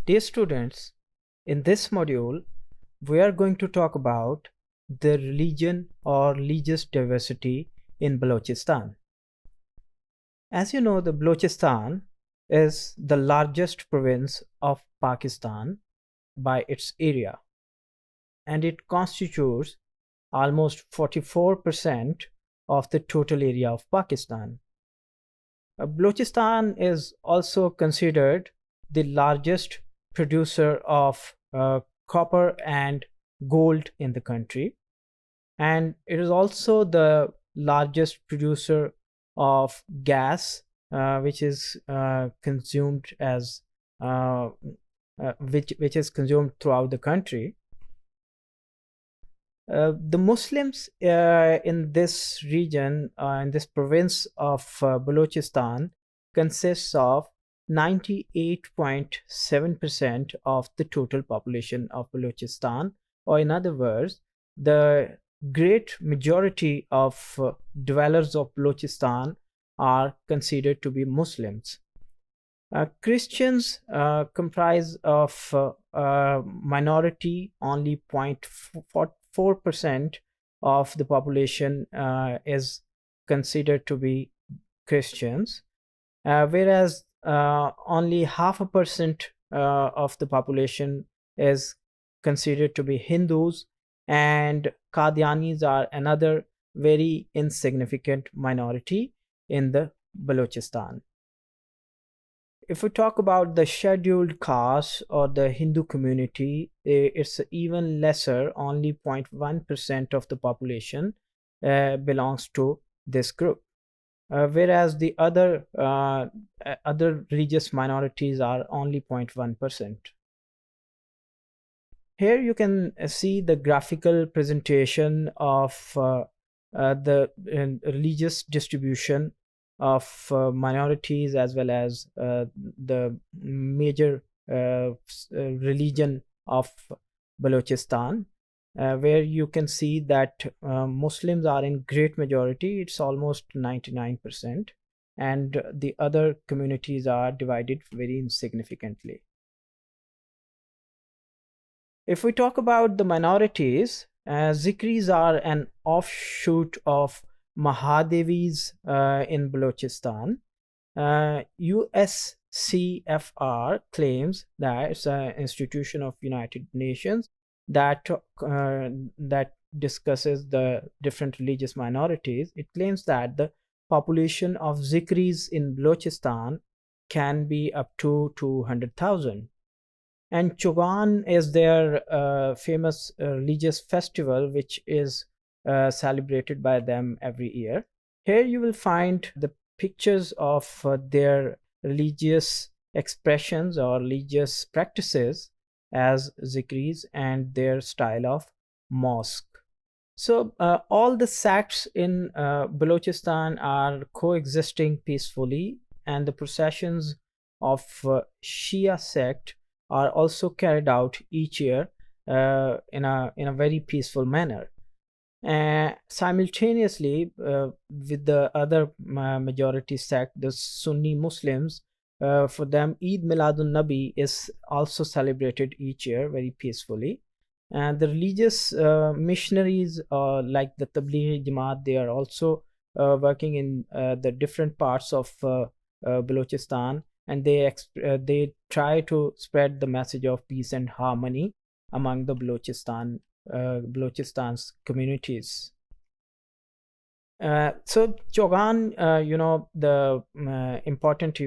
Dear students, in this module, we are going to talk about the religion or religious diversity in Balochistan. As you know, the Balochistan is the largest province of Pakistan by its area, and it constitutes almost 44% of the total area of Pakistan. Balochistan is also considered the largest producer of copper and gold in the country, and it is also the largest producer of gas, which is consumed as which is consumed throughout the country. The Muslims in this region, in this province of Balochistan, consists of 98.7% of the total population of Balochistan, or in other words, the great majority of dwellers of Balochistan are considered to be Muslims. Christians comprise of minority. Only 0.4% of the population is considered to be Christians, whereas only 0.5% of the population is considered to be Hindus, and Qadianis are another very insignificant minority in the Balochistan. If we talk about the scheduled caste or the Hindu community, it's even lesser. Only 0.1% of the population belongs to this group, whereas the other religious minorities are only 0.1%. Here you can see the graphical presentation of the religious distribution of minorities, as well as the major religion of Balochistan, where you can see that Muslims are in great majority. It's almost 99%, and the other communities are divided very insignificantly. If we talk about the minorities, Zikris are an offshoot of Mahadevis in Balochistan. USCFR claims that it's an institution of United Nations that discusses the different religious minorities. It claims that the population of Zikris in Balochistan can be up to 200,000. And Chogan is their famous religious festival, which is celebrated by them every year. Here you will find the pictures of their religious expressions or religious practices as Zikris and their style of mosque. So all the sects in Balochistan are coexisting peacefully, and the processions of Shia sect are also carried out each year in a very peaceful manner. Simultaneously, with the other majority sect, the Sunni Muslims, for them Eid Miladun Nabi is also celebrated each year very peacefully. And the religious missionaries like the Tablighi Jamaat, they are also working in the different parts of Balochistan, and they try to spread the message of peace and harmony among the Balochistan's communities. So Chogan, the important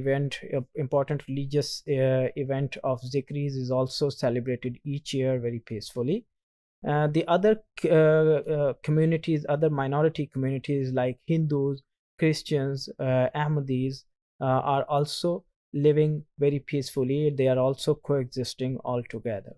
religious event of Zikris is also celebrated each year very peacefully. The other communities, other minority communities like Hindus, Christians, Ahmadis are also living very peacefully. They are also coexisting all together.